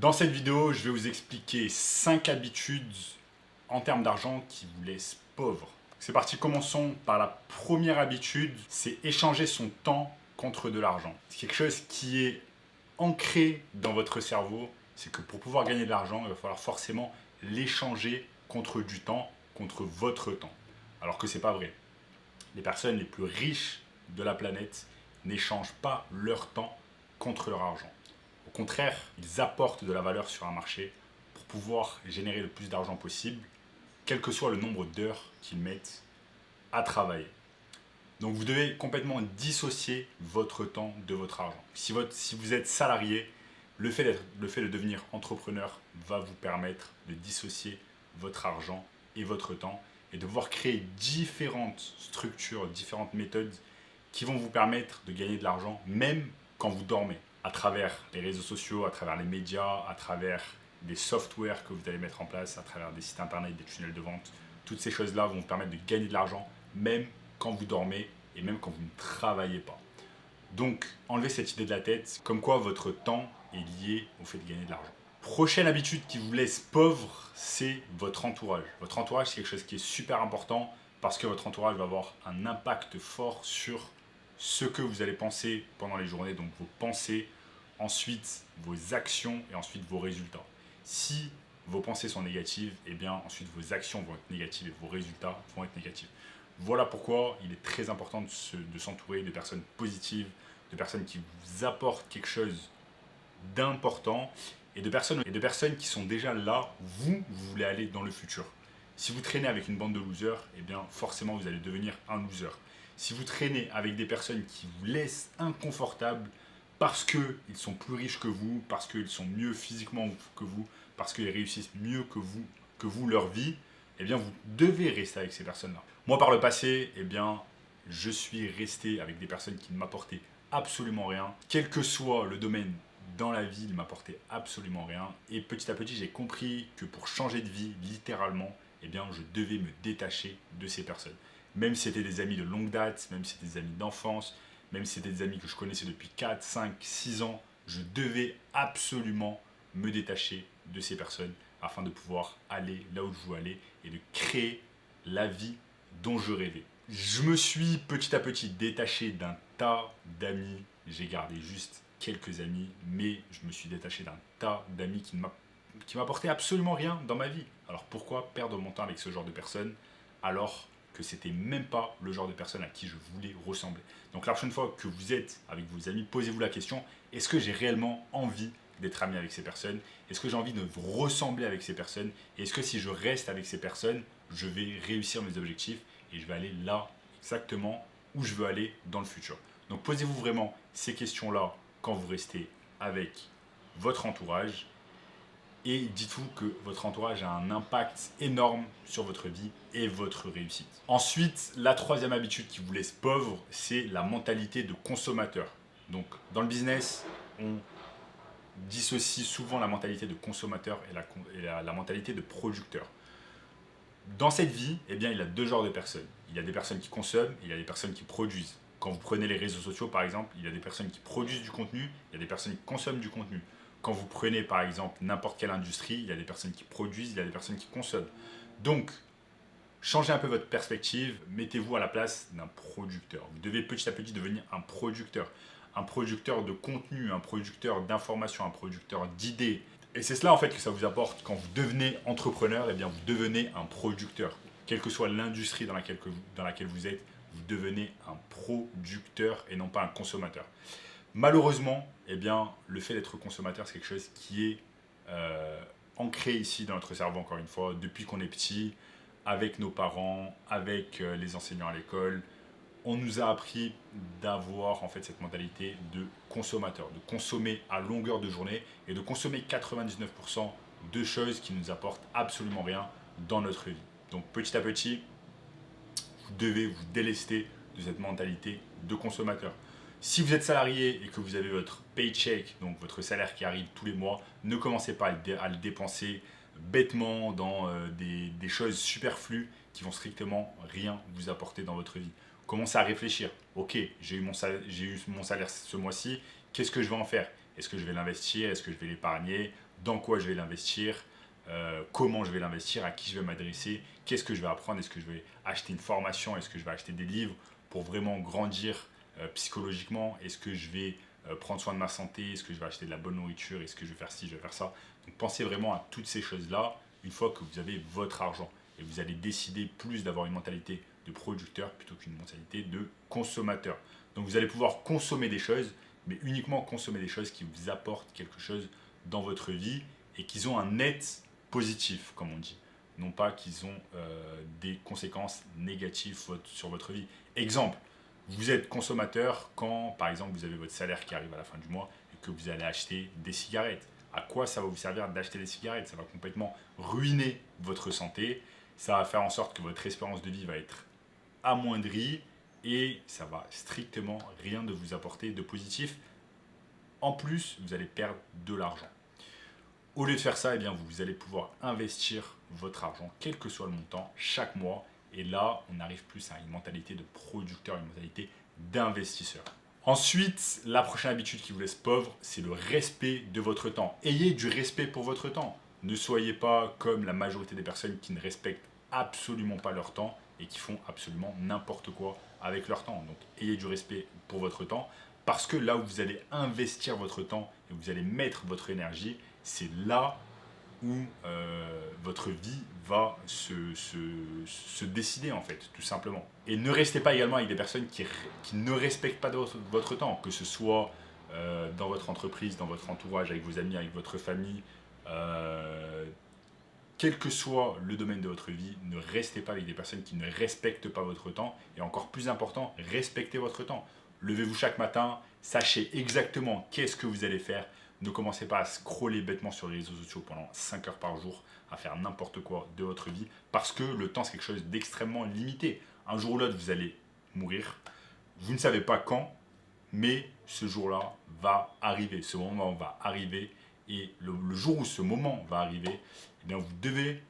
Dans cette vidéo, je vais vous expliquer 5 habitudes en termes d'argent qui vous laissent pauvre. C'est parti, commençons par la première habitude, c'est échanger son temps contre de l'argent. C'est quelque chose qui est ancré dans votre cerveau, c'est que pour pouvoir gagner de l'argent, il va falloir forcément l'échanger contre du temps, contre votre temps. Alors que c'est pas vrai. Les personnes les plus riches de la planète n'échangent pas leur temps contre leur argent. Au contraire, ils apportent de la valeur sur un marché pour pouvoir générer le plus d'argent possible, quel que soit le nombre d'heures qu'ils mettent à travailler. Donc vous devez complètement dissocier votre temps de votre argent. Si vous êtes salarié, le fait de devenir entrepreneur va vous permettre de dissocier votre argent et votre temps et de pouvoir créer différentes structures, différentes méthodes qui vont vous permettre de gagner de l'argent même quand vous dormez, à travers les réseaux sociaux, à travers les médias, à travers des softwares que vous allez mettre en place, à travers des sites internet, des tunnels de vente. Toutes ces choses-là vont vous permettre de gagner de l'argent même quand vous dormez et même quand vous ne travaillez pas. Donc, enlevez cette idée de la tête, comme quoi votre temps est lié au fait de gagner de l'argent. Prochaine habitude qui vous laisse pauvre, c'est votre entourage. Votre entourage, c'est quelque chose qui est super important parce que votre entourage va avoir un impact fort sur ce que vous allez penser pendant les journées, donc vos pensées, ensuite vos actions et ensuite vos résultats. Si vos pensées sont négatives, et bien ensuite vos actions vont être négatives et vos résultats vont être négatifs. Voilà pourquoi il est très important de s'entourer de personnes positives, de personnes qui vous apportent quelque chose d'important et de personnes qui sont déjà là où vous voulez aller dans le futur. Si vous traînez avec une bande de losers, eh bien forcément vous allez devenir un loser. Si vous traînez avec des personnes qui vous laissent inconfortable parce qu'ils sont plus riches que vous, parce qu'ils sont mieux physiquement que vous, parce qu'ils réussissent mieux que vous leur vie, eh bien vous devez rester avec ces personnes-là. Moi par le passé, eh bien je suis resté avec des personnes qui ne m'apportaient absolument rien, quel que soit le domaine dans la vie, il m'apportait absolument rien. Et petit à petit, j'ai compris que pour changer de vie, littéralement, eh bien, je devais me détacher de ces personnes. Même si c'était des amis de longue date, même si c'était des amis d'enfance, même si c'était des amis que je connaissais depuis 4, 5, 6 ans, je devais absolument me détacher de ces personnes afin de pouvoir aller là où je veux aller et de créer la vie dont je rêvais. Je me suis petit à petit détaché d'un tas d'amis. J'ai gardé juste quelques amis, mais je me suis détaché d'un tas d'amis qui m'apportaient absolument rien dans ma vie. Alors pourquoi perdre mon temps avec ce genre de personnes alors que c'était même pas le genre de personne à qui je voulais ressembler. Donc la prochaine fois que vous êtes avec vos amis, posez-vous la question, est-ce que j'ai réellement envie d'être ami avec ces personnes? Est-ce que j'ai envie de ressembler avec ces personnes? Et est-ce que si je reste avec ces personnes, je vais réussir mes objectifs et je vais aller là exactement où je veux aller dans le futur? Donc posez-vous vraiment ces questions-là quand vous restez avec votre entourage et dites-vous que votre entourage a un impact énorme sur votre vie et votre réussite. Ensuite, la troisième habitude qui vous laisse pauvre, c'est la mentalité de consommateur. Donc dans le business, on dissocie souvent la mentalité de consommateur et la mentalité de producteur. Dans cette vie, eh bien, il y a deux genres de personnes. Il y a des personnes qui consomment et il y a des personnes qui produisent. Quand vous prenez les réseaux sociaux, par exemple, il y a des personnes qui produisent du contenu, il y a des personnes qui consomment du contenu. Quand vous prenez, par exemple, n'importe quelle industrie, il y a des personnes qui produisent, il y a des personnes qui consomment. Donc, changez un peu votre perspective, mettez-vous à la place d'un producteur. Vous devez petit à petit devenir un producteur. Un producteur de contenu, un producteur d'informations, un producteur d'idées. Et c'est cela en fait que ça vous apporte quand vous devenez entrepreneur, eh bien vous devenez un producteur. Quelle que soit l'industrie dans laquelle vous êtes, vous devenez un producteur et non pas un consommateur. Malheureusement, eh bien, le fait d'être consommateur, c'est quelque chose qui est ancré ici dans notre cerveau, encore une fois, depuis qu'on est petit, avec nos parents, avec les enseignants à l'école. On nous a appris d'avoir en fait cette mentalité de consommateur, de consommer à longueur de journée et de consommer 99% de choses qui ne nous apportent absolument rien dans notre vie. Donc petit à petit, vous devez vous délester de cette mentalité de consommateur. Si vous êtes salarié et que vous avez votre paycheck, donc votre salaire qui arrive tous les mois, ne commencez pas à le dépenser bêtement dans des choses superflues qui vont strictement rien vous apporter dans votre vie. Commencez à réfléchir. Ok, j'ai eu mon salaire ce mois-ci, qu'est-ce que je vais en faire? Est-ce que je vais l'investir? Est-ce que je vais l'épargner? dans quoi je vais l'investir, comment je vais l'investir, à qui je vais m'adresser, qu'est-ce que je vais apprendre, est-ce que je vais acheter une formation, est-ce que je vais acheter des livres pour vraiment grandir psychologiquement, est-ce que je vais prendre soin de ma santé, est-ce que je vais acheter de la bonne nourriture, est-ce que je vais faire ci, je vais faire ça. Donc pensez vraiment à toutes ces choses-là une fois que vous avez votre argent et vous allez décider plus d'avoir une mentalité de producteur plutôt qu'une mentalité de consommateur. Donc vous allez pouvoir consommer des choses, mais uniquement consommer des choses qui vous apportent quelque chose dans votre vie et qui ont un net positif, comme on dit. Non pas qu'ils ont des conséquences négatives sur votre vie. Exemple, vous êtes consommateur quand, par exemple, vous avez votre salaire qui arrive à la fin du mois et que vous allez acheter des cigarettes. À quoi ça va vous servir d'acheter des cigarettes? Ça va complètement ruiner votre santé. Ça va faire en sorte que votre espérance de vie va être amoindrie et ça va strictement rien de vous apporter de positif. En plus, vous allez perdre de l'argent. Au lieu de faire ça, eh bien, vous allez pouvoir investir votre argent, quel que soit le montant, chaque mois. Et là, on arrive plus à une mentalité de producteur, une mentalité d'investisseur. Ensuite, la prochaine habitude qui vous laisse pauvre, c'est le respect de votre temps. Ayez du respect pour votre temps. Ne soyez pas comme la majorité des personnes qui ne respectent absolument pas leur temps et qui font absolument n'importe quoi avec leur temps. Donc, ayez du respect pour votre temps parce que là où vous allez investir votre temps et vous allez mettre votre énergie, c'est là où votre vie va se décider en fait, tout simplement. Et ne restez pas également avec des personnes qui ne respectent pas votre temps, que ce soit dans votre entreprise, dans votre entourage, avec vos amis, avec votre famille, quel que soit le domaine de votre vie, ne restez pas avec des personnes qui ne respectent pas votre temps. Et encore plus important, respectez votre temps. Levez-vous chaque matin, sachez exactement qu'est-ce que vous allez faire. Ne commencez pas à scroller bêtement sur les réseaux sociaux pendant 5 heures par jour, à faire n'importe quoi de votre vie, parce que le temps, c'est quelque chose d'extrêmement limité. Un jour ou l'autre, vous allez mourir. Vous ne savez pas quand, mais ce jour-là va arriver. Ce moment va arriver. Et le jour où ce moment va arriver, eh bien, vous devez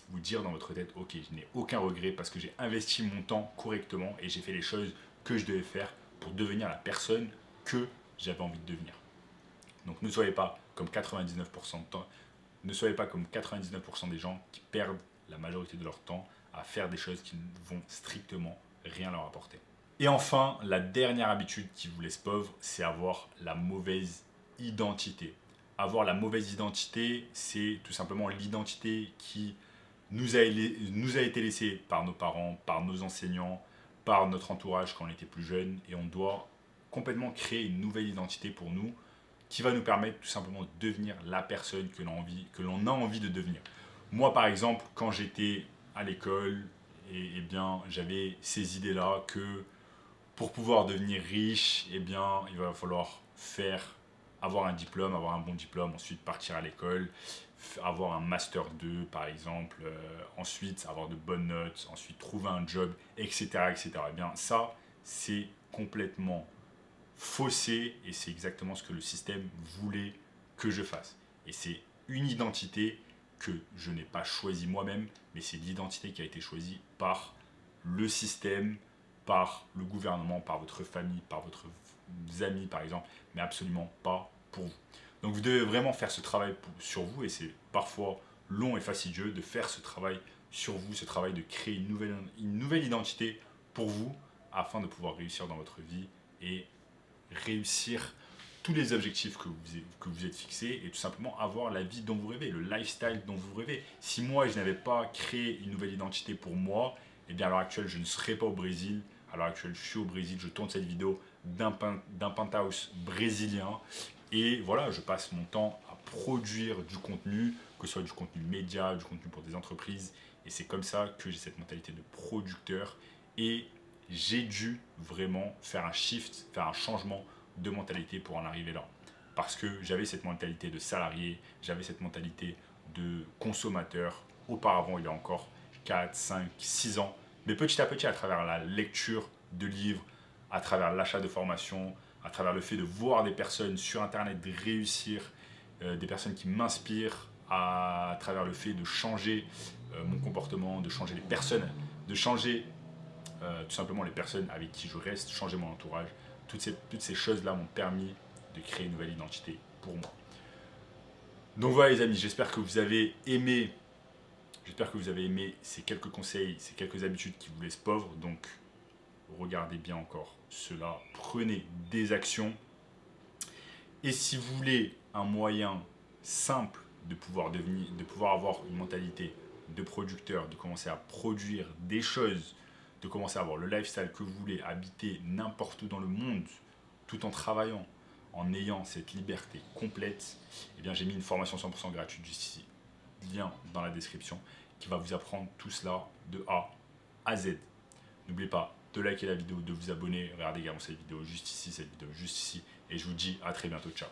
vous dire dans votre tête, ok, je n'ai aucun regret parce que j'ai investi mon temps correctement et j'ai fait les choses que je devais faire pour devenir la personne que j'avais envie de devenir. Donc ne soyez pas comme 99% de temps, ne soyez pas comme 99% des gens qui perdent la majorité de leur temps à faire des choses qui ne vont strictement rien leur apporter. Et enfin, la dernière habitude qui vous laisse pauvre, c'est avoir la mauvaise identité. Avoir la mauvaise identité, c'est tout simplement l'identité qui nous a été laissée par nos parents, par nos enseignants, par notre entourage quand on était plus jeune. Et on doit complètement créer une nouvelle identité pour nous qui va nous permettre tout simplement de devenir la personne que l'on a envie de devenir. Moi, par exemple, quand j'étais à l'école, eh bien, j'avais ces idées-là que pour pouvoir devenir riche, eh bien, il va falloir avoir un diplôme, avoir un bon diplôme, ensuite partir à l'école, avoir un master 2 par exemple, ensuite avoir de bonnes notes, ensuite trouver un job, etc. etc. Eh bien, ça, c'est complètement faussé et c'est exactement ce que le système voulait que je fasse. Et c'est une identité que je n'ai pas choisie moi-même, mais c'est l'identité qui a été choisie par le système, par le gouvernement, par votre famille, par votre amis par exemple, mais absolument pas pour vous. Donc vous devez vraiment faire ce travail sur vous et c'est parfois long et fastidieux de faire ce travail sur vous, ce travail de créer une nouvelle identité pour vous afin de pouvoir réussir dans votre vie et réussir tous les objectifs que vous êtes fixés et tout simplement avoir la vie dont vous rêvez, le lifestyle dont vous rêvez. Si moi je n'avais pas créé une nouvelle identité pour moi, eh bien à l'heure actuelle je ne serais pas au Brésil. À l'heure actuelle je suis au Brésil, je tourne cette vidéo d'un penthouse brésilien et voilà, je passe mon temps à produire du contenu, que ce soit du contenu média, du contenu pour des entreprises et c'est comme ça que j'ai cette mentalité de producteur et j'ai dû vraiment faire un shift, faire un changement de mentalité pour en arriver là. Parce que j'avais cette mentalité de salarié, j'avais cette mentalité de consommateur auparavant, il y a encore 4, 5, 6 ans. Mais petit à petit, à travers la lecture de livres, à travers l'achat de formations, à travers le fait de voir des personnes sur Internet réussir, des personnes qui m'inspirent, à travers le fait de changer mon comportement, de changer les personnes, de changer tout simplement les personnes avec qui je reste, changer mon entourage. Toutes ces choses-là m'ont permis de créer une nouvelle identité pour moi. Donc voilà les amis, j'espère que vous avez aimé. J'espère que vous avez aimé ces quelques conseils, ces quelques habitudes qui vous laissent pauvres. Donc regardez bien encore cela, prenez des actions. Et si vous voulez un moyen simple de pouvoir avoir une mentalité de producteur, de commencer à produire des choses, de commencer à avoir le lifestyle que vous voulez, habiter n'importe où dans le monde, tout en travaillant, en ayant cette liberté complète, eh bien j'ai mis une formation 100% gratuite juste ici, lien dans la description, qui va vous apprendre tout cela de A à Z. N'oubliez pas de liker la vidéo, de vous abonner, regardez également cette vidéo juste ici, et je vous dis à très bientôt, ciao.